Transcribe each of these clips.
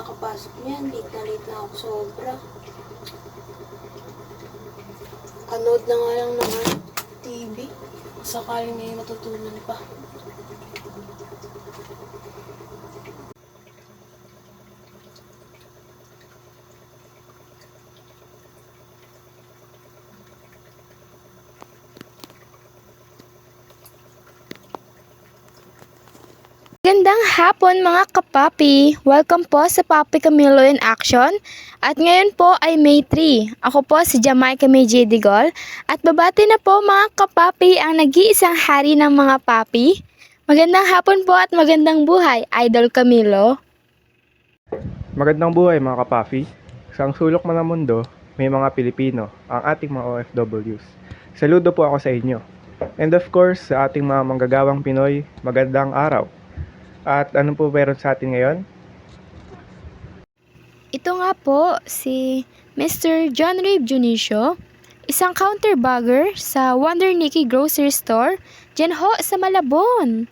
kakapasok niyan. Late na ako sobra. Anood na nga lang ng TV. Sakaling may matutunan pa. Magandang hapon mga kapapi! Welcome po sa Papi Camilo in Action. At ngayon po ay May 3. Ako po si Jamaica May J. Digol. At babati na po mga kapapi ang nag-iisang hari ng mga papi. Magandang hapon po at magandang buhay, Idol Camilo. Magandang buhay mga kapafi. Sa ang sulok man ng mundo, may mga Pilipino, ang ating mga OFWs. Saludo po ako sa inyo. And of course, sa ating mga manggagawang Pinoy, magandang araw. At ano po meron sa atin ngayon? Ito nga po si Mr. John Rabe Junicio, isang counterbagger sa Wonder Nikki Grocery Store, dyan ho sa Malabon.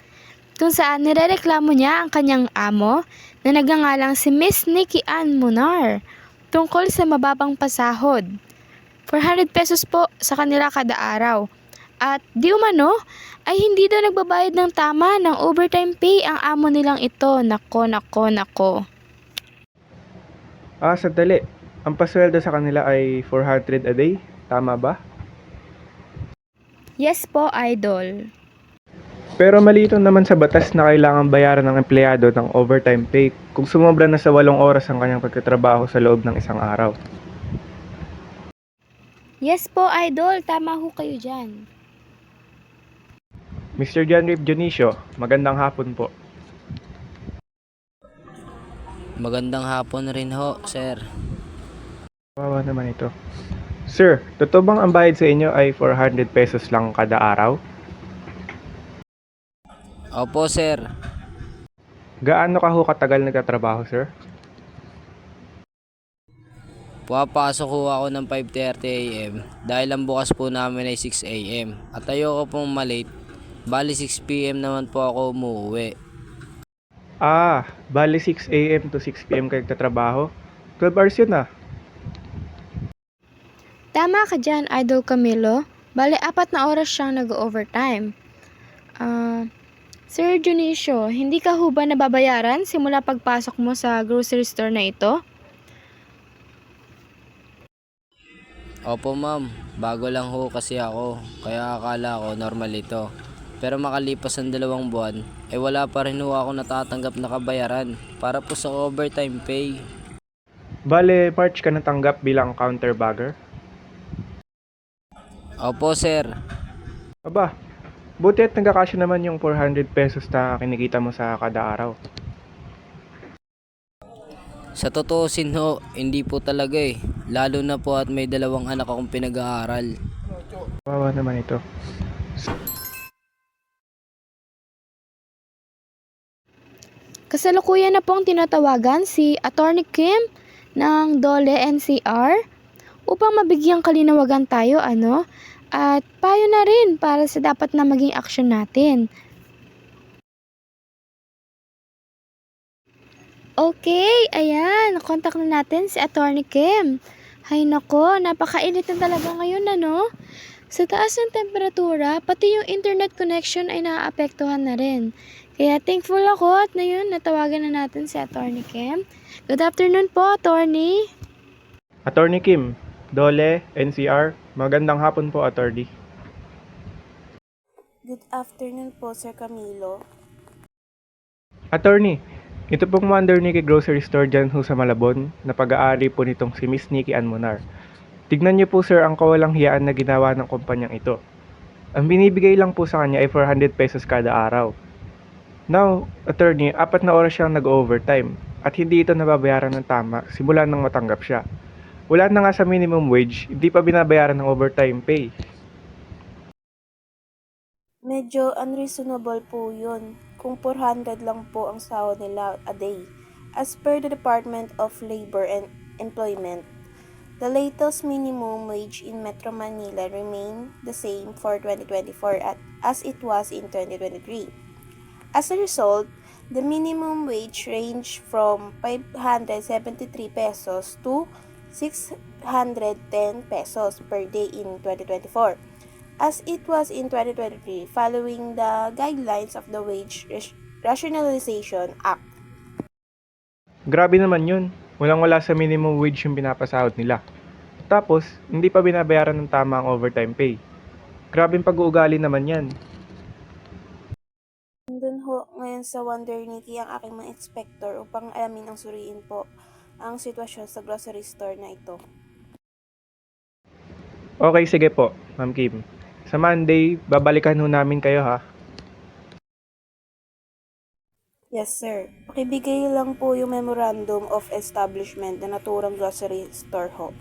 Kung saan nirereklamo niya ang kanyang amo na nagngangalang si Miss Nikki Ann Munar tungkol sa mababang pasahod. 400 pesos po sa kanila kada araw. At di umano ay hindi daw nagbabayad ng tama ng overtime pay ang amo nilang ito. Nako. Sandali. Ang pasweldo sa kanila ay 400 a day. Tama ba? Yes po, idol. Pero malito naman sa batas na kailangan bayaran ng empleyado ng overtime pay kung sumobra na sa 8 oras ang kanyang pagtatrabaho sa loob ng isang araw. Yes po, idol. Tama ho kayo dyan. Mr. John Rabe Junicio, magandang hapon po. Magandang hapon rin ho, sir. Kawawa naman ito. Sir, totoo bang ang bayad sa inyo ay 400 pesos lang kada araw? Opo, sir. Gaano ka ho katagal nagtatrabaho, sir? Pumapasok ho ako ng 5:30 AM dahil ang bukas po namin ay 6 AM. At ayoko pong malate. Bali 6 PM naman po ako umuwi. Bali 6 a.m. to 6 p.m. kayo nagtatrabaho? 12 hours yun ah. Tama ka dyan, idol Camilo. Bale, 4 na oras siyang nag-overtime. Sir Junicio, hindi ka ho ba nababayaran simula pagpasok mo sa grocery store na ito? Opo, ma'am. Bago lang ho kasi ako. Kaya akala ko normal ito. Pero makalipas ang 2 buwan, wala pa rin ho ako natatanggap na kabayaran para po sa overtime pay. Bale, March ka natanggap bilang counterbagger? Opo, sir. Aba, buti at nagkakasya naman yung 400 pesos na kinikita mo sa kada araw. Sa totoosin ho, hindi po talaga eh. Lalo na po at may 2 anak akong pinag-aaral. Kawawa naman ito. Kasalukuyan na pong tinatawagan si Attorney Kim ng Dole NCR upang mabigyang kalinawagan tayo at payo na rin para sa dapat na maging aksyon natin. Okay, ayan, kontak na natin si Attorney Kim. Hay nako, napakainit na talaga ngayon Sa taas ng temperatura, pati yung internet connection ay naaapektuhan na rin. Kaya thankful ako at ngayon natawagan na natin si Attorney Kim. Good afternoon po, Attorney. Attorney Kim, Dole, NCR, magandang hapon po, Attorney. Good afternoon po, Sir Camilo. Attorney, ito pong Wonder Nikki Grocery Store dyan ho sa Malabon na pag-aari po nitong si Miss Nikki Ann Munar. Tignan niyo po sir ang kawalang hiyaan na ginawa ng kumpanyang ito. Ang binibigay lang po sa kanya ay 400 pesos kada araw. Now, attorney, 4 na oras siyang nag-overtime at hindi ito nababayaran ng tama simula nang matanggap siya. Wala na nga sa minimum wage, hindi pa binabayaran ng overtime pay. Medyo unreasonable po yun kung 400 lang po ang sahod nila a day. As per the Department of Labor and Employment, the latest minimum wage in Metro Manila remained the same for 2024 as it was in 2023. As a result, The minimum wage ranged from 573 pesos to 610 pesos per day in 2024, as it was in 2023 following the guidelines of the Rationalization Act. Grabe naman yun. Walang-wala sa minimum wage yung pinapasahod nila. Tapos, hindi pa binabayaran ng tama ang overtime pay. Grabeng pag-uugali naman yan. Nandun ho ngayon sa Wonder Nikki ang aking mga inspector upang alamin ang suriin po ang sitwasyon sa grocery store na ito. Okay, sige po, Ma'am Kim. Sa Monday, babalikan ho namin kayo ha. Yes, sir. Pakibigay lang po yung Memorandum of Establishment na naturang grocery store ho.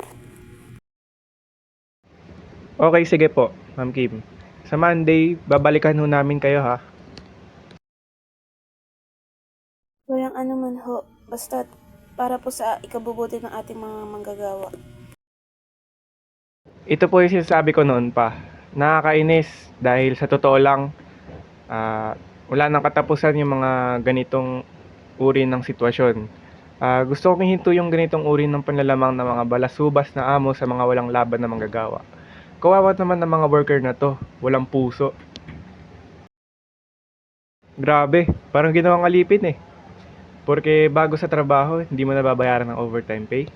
Okay, sige po, Ma'am Kim. Sa Monday, babalikan ho namin kayo ha. Walang anuman ho, basta para po sa ikabubuti ng ating mga manggagawa. Ito po yung sinasabi ko noon pa. Nakakainis dahil sa totoo lang, wala nang katapusan yung mga ganitong uri ng sitwasyon. Gusto kong hinto yung ganitong uri ng panlalamang ng mga balasubas na amo sa mga walang laban na manggagawa. Kawawa naman ng mga worker na to, walang puso. Grabe, parang ginawang alipin eh. Porque bago sa trabaho, hindi mo nababayaran ng overtime pay.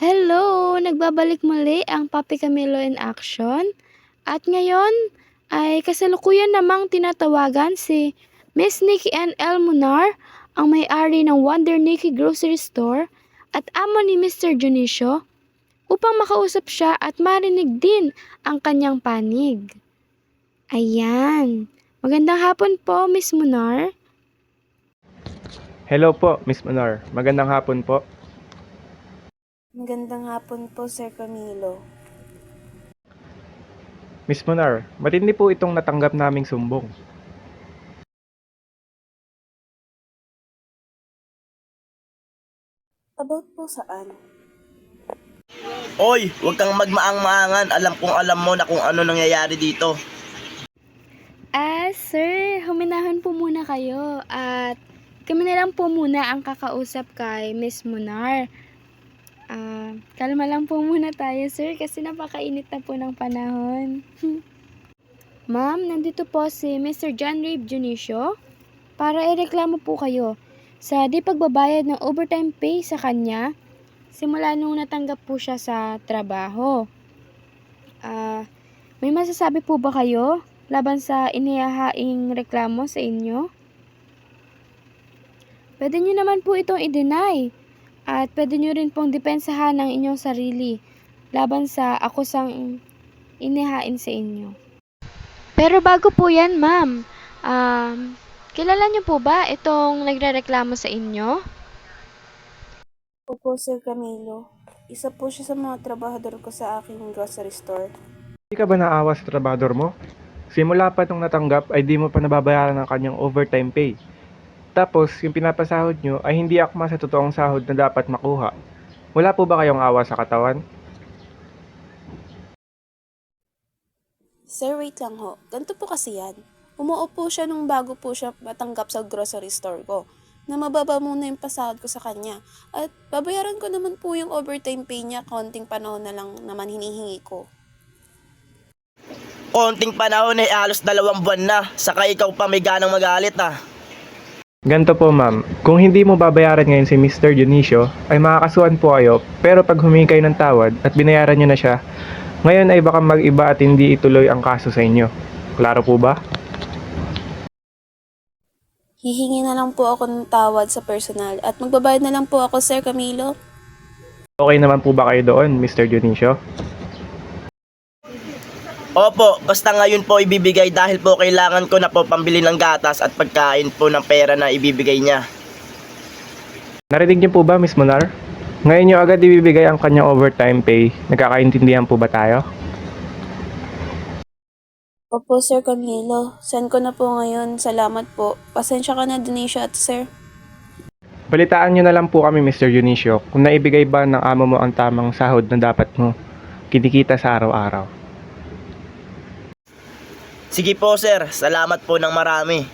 Hello! Nagbabalik muli ang Papi Camilo in Action. At ngayon ay kasalukuyan namang tinatawagan si Miss Nikki N. L. Munar, ang may-ari ng Wonder Nikki Grocery Store at amo ni Mr. Junicio, upang makausap siya at marinig din ang kanyang panig. Ayan. Magandang hapon po, Miss Munar. Hello po, Miss Manar. Magandang hapon po. Magandang hapon po, Sir Camilo. Miss Manar, matindi po itong natanggap naming sumbong. About po saan? Oy, huwag kang magmaang-maangan. Alam kong alam mo na kung ano nangyayari dito. Sir, huminahon po muna kayo at kami na lang po muna ang kakausap kay Miss Munar. Kalma lang po muna tayo, sir, kasi napakainit na po ng panahon. Ma'am, nandito po si Mr. John Rabe Junicio para ireklamo po kayo sa di pagbabayad ng overtime pay sa kanya simula nung natanggap po siya sa trabaho. May masasabi po ba kayo laban sa inihahaing reklamo sa inyo? Pwede nyo naman po itong i-deny at pwede nyo rin pong depensahan ang inyong sarili laban sa akusang inihain sa inyo. Pero bago po yan, ma'am, kilala nyo po ba itong nagrereklamo sa inyo? Opo, Sir Camilo. Isa po siya sa mga trabahador ko sa aking grocery store. Hindi ka ba naawa sa trabador mo? Simula pa nung natanggap ay di mo pa nababayaran ng kanyang overtime pay. Tapos, yung pinapasahod nyo ay hindi akma sa totoong sahod na dapat makuha. Wala po ba kayong awa sa katawan? Sir, wait lang ho. Ganito po kasi yan. Umuupo siya nung bago po siya matanggap sa grocery store ko. Na mababa muna yung pasahod ko sa kanya. At babayaran ko naman po yung overtime pay niya. Konting panahon na lang naman hinihingi ko. Konting panahon halos 2 buwan na. Saka ikaw pa may ganang magalit ah. Ganto po ma'am, kung hindi mo babayaran ngayon si Mr. Dionisio, ay makakasuhan po kayo, pero pag humingi kayo ng tawad at binayaran nyo na siya, ngayon ay baka mag-iba at hindi ituloy ang kaso sa inyo. Klaro po ba? Hihingi na lang po ako ng tawad sa personal at magbabayad na lang po ako, Sir Camilo. Okay naman po ba kayo doon, Mr. Dionisio? Opo, basta ngayon po ibibigay dahil po kailangan ko na po pambili ng gatas at pagkain po ng pera na ibibigay niya. Narinig niyo po ba, Miss Monar? Ngayon nyo agad ibibigay ang kanyang overtime pay. Nagkakaintindihan po ba tayo? Opo, Sir Camilo. Send ko na po ngayon. Salamat po. Pasensya ka na, Denisha at Sir. Balitaan nyo na lang po kami, Mr. Dionisio, kung naibigay ba ng amo mo ang tamang sahod na dapat mo kinikita sa araw-araw. Sige po sir, salamat po ng marami.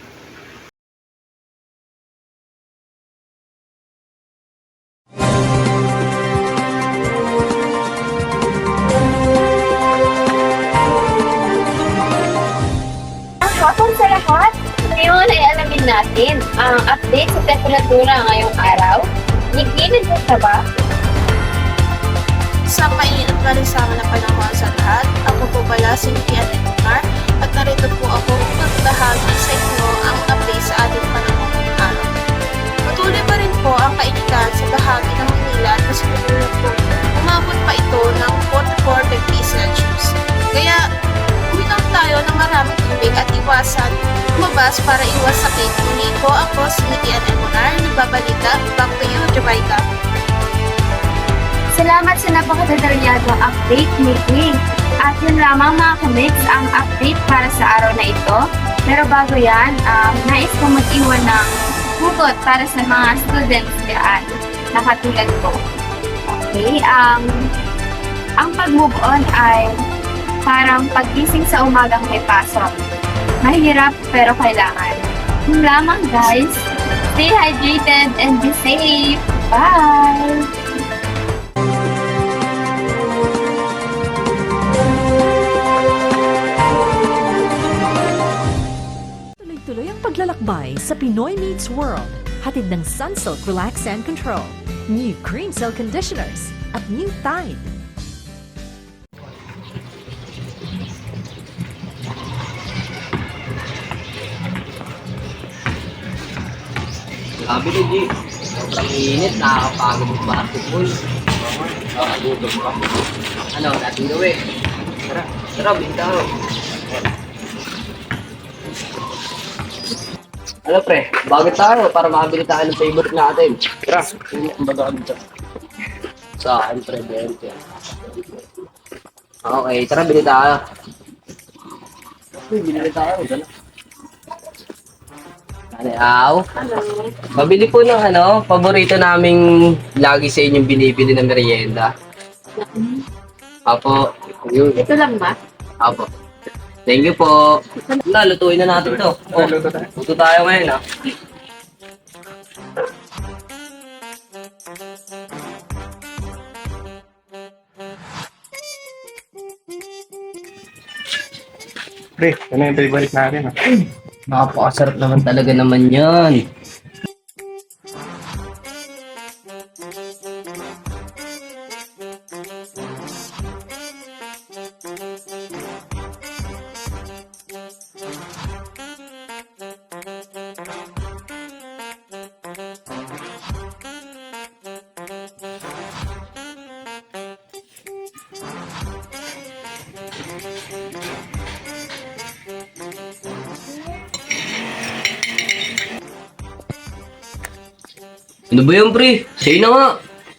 Hapon sa lahat! Ngayon ay alamin natin ang update sa temperatura ngayong araw. Niginid mo na ba? Sa mainit at marisama na panahon sa lahat, ako po pala si Kian Edgar at narito po ako magbahagi sa inyo ang update sa ating panahon ngayong araw. Patuloy pa rin po ang kainitan sa bahagi ng Manila at mas patuloy po umabot pa ito ng 44 degrees Celsius. Kaya uminom tayo ng maraming tubig at iwasan lumabas para iwas sakit. Muli po ako si Kian Edgar, nagbabalita. Back to you, Jamaica. Salamat sa napakadetalyadong update meeting. At yun lamang mga kamiks ang update para sa araw na ito. Pero bago yan, nais ko mag-iwan ng hugot para sa mga students dyan na katulad ko. Okay, ang pag-move on ay parang paggising sa umagang may pasok. Mahirap pero kailangan. Yun lamang guys. Stay hydrated and be safe. Bye! Tuloy-tuloy ang paglalakbay sa Pinoy Meets World. Hatid ng Sunsilk Relax and Control, new Cream Cell Conditioners, at new Tide. Sabi ni G, sobrang init, nakakapagod yung basketball. Nakakagutom ka. Ano, natin gawin? Tara, bintaro. Ano pre, bago tayo para makabili tayo ng favorite natin. Tara, yun ang baga dito. Sa akin, pre, 20. Okay, tara, bili tayo. Bili tayo, dala. Ano? Pabili po ng paborito naming lagi sa inyong binibili na merienda. Apo, yun. Ito lang ba? Apo. Thank you po. Lutuin na natin to. Luto tayo ngayon ah. Pre, ano yung favorite natin? Napakasarap naman talaga naman yan. Ano ba yun, pre? Say na nga.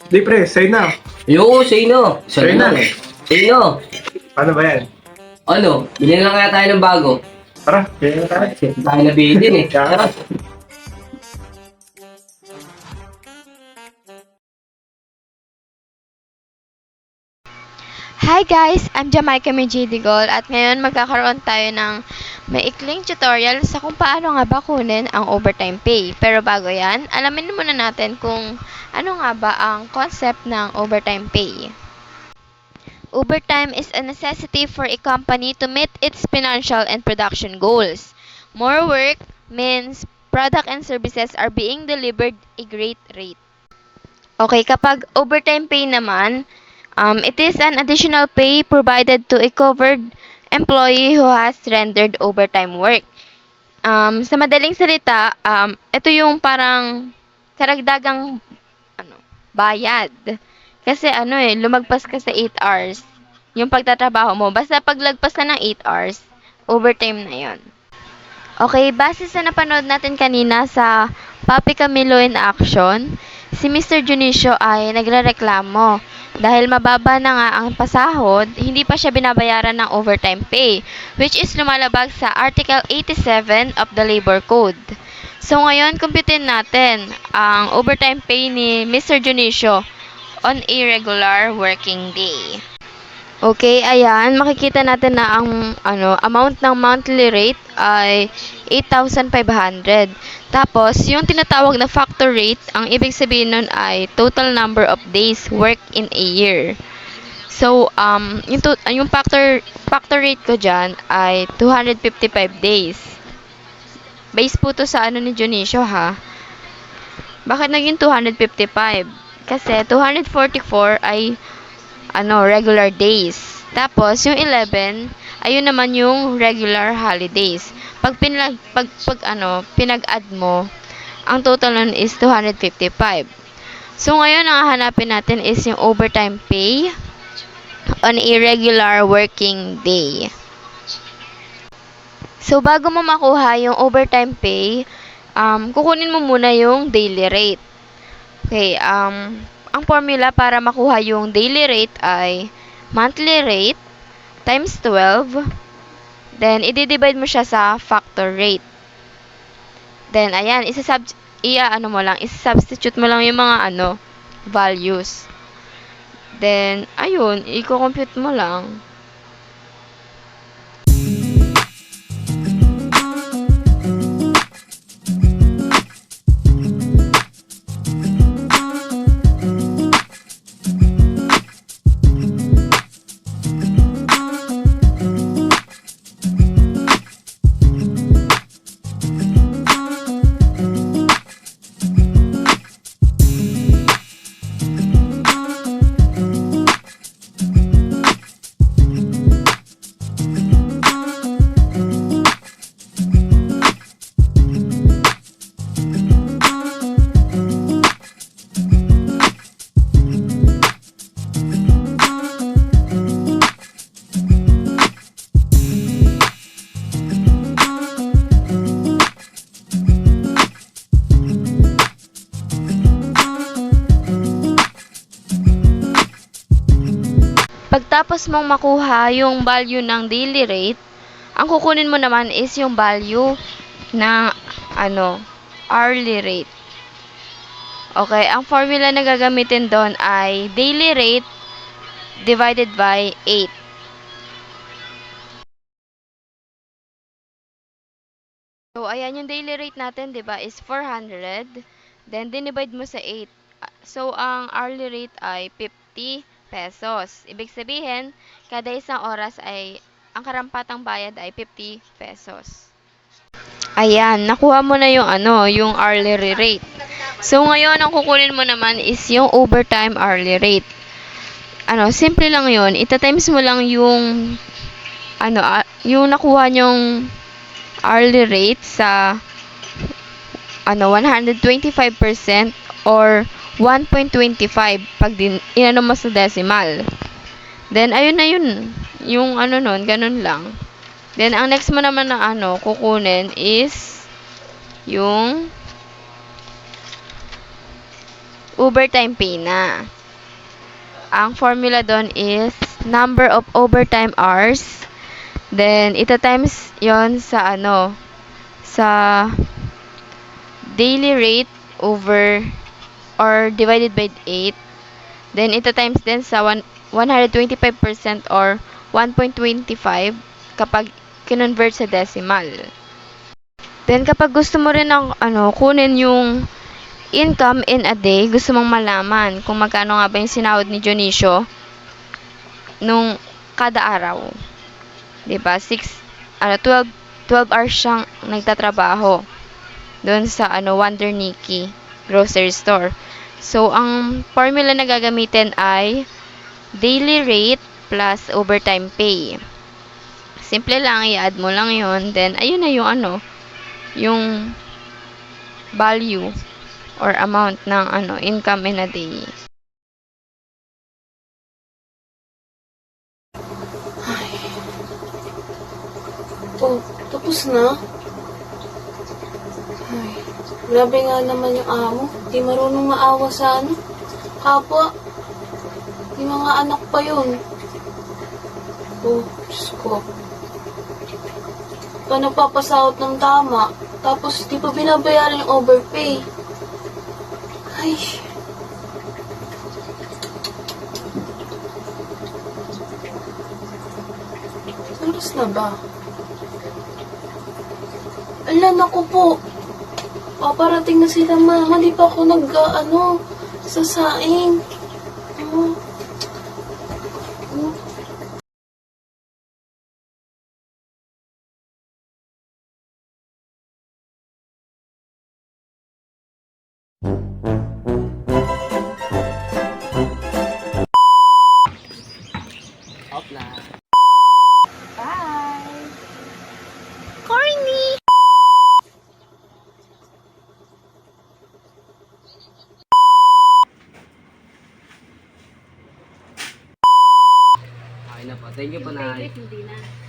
Di pre, say na. Ayoko, say na. Say na. Say na. Ano ba yan? Ano? Bilhin lang kaya tayo ng bago. Tara, kaya na tayo. Tayo na bilhin eh. Tara. Hi guys! I'm Jamaica Mejidigol at ngayon magkakaroon tayo ng maikling tutorial sa kung paano nga ba kunin ang overtime pay. Pero bago yan, alamin muna natin kung ano nga ba ang concept ng overtime pay. Overtime is a necessity for a company to meet its financial and production goals. More work means product and services are being delivered a great rate. Okay, kapag overtime pay naman, it is an additional pay provided to a covered employee who has rendered overtime work. Sa madaling salita, ito yung parang karagdagang ano, bayad. Kasi lumagpas ka sa 8 hours. Yung pagtatrabaho mo, basta paglagpas na ng 8 hours, overtime na yon. Okay, base sa napanood natin kanina sa Papi Camilo in Action, si Mr. Junicio ay nagrereklamo dahil mababa na nga ang pasahod, hindi pa siya binabayaran ng overtime pay, which is lumalabag sa Article 87 of the Labor Code. So ngayon, kumputin natin ang overtime pay ni Mr. Junicio on a regular working day. Okay, ayan, makikita natin na ang amount ng monthly rate ay 8,500. Tapos, yung tinatawag na factor rate, ang ibig sabihin nun ay total number of days work in a year. So, yung factor rate ko dyan ay 255 days. Base po to sa ni Junicio ha. Bakit naging 255? Kasi 244 ay regular days. Tapos, yung 11, ayun naman yung regular holidays. Pag pinag-add mo, ang total nun is 255. So, ngayon, ang hahanapin natin is yung overtime pay on a regular working day. So, bago mo makuha yung overtime pay, kukunin mo muna yung daily rate. Okay, ang formula para makuha yung daily rate ay monthly rate times 12. Then, i-divide mo siya sa factor rate. Then, ayan, isa-substitute mo lang yung mga values. Then, ayun, i-compute mo lang. Pagtapos mong makuha yung value ng daily rate, ang kukunin mo naman is yung value ng hourly rate. Okay, ang formula na gagamitin doon ay daily rate divided by 8. So, ayan yung daily rate natin, 'di ba, is 400. Then, dinivide mo sa 8. So, ang hourly rate ay 50 pesos. Ibig sabihin, kada isang oras ay ang karampatang bayad ay 50 pesos. Ayan, nakuha mo na yung hourly rate. So, ngayon, ang kukunin mo naman is yung overtime hourly rate. Simple lang yun. Ita-times mo lang yung yung nakuha nyong hourly rate sa 125% or 1.25 pag inano mo sa decimal. Then, ayun na yun. Yung nun, ganun lang. Then, ang next mo naman na kukunin is yung overtime pay na. Ang formula doon is number of overtime hours. Then, ita-times yon sa sa daily rate over or divided by 8. Then, ita-times din sa 125% or 1.25 kapag kinonvert sa decimal. Then, kapag gusto mo rin ng kunin yung income in a day, gusto mong malaman kung magkano nga ba yung sinahod ni Junicio nung kada araw. 'Di ba? 12 hours siyang nagtatrabaho. doon sa Wonder Nikki grocery store. So, ang formula na gagamitin ay daily rate plus overtime pay. Simple lang, i-add mo lang yon. Then, ayun na yung yung value or amount ng income in a day. Oh, tapos na? Ay, grabe nga naman yung amo. Di marunong maawa sa kapwa. Yung mga anak pa yun. Oh, Diyos ko. Pa nagpapasahod ng tama. Tapos di pa binabayaran yung overpay. Ay. Oras na ba? Ala, naku po. Paparating na sila, mama. Di pa ako sasaing. Oh. Oh. Off na. Corny! Okay na po. Thank you po, Nay. Hindi na.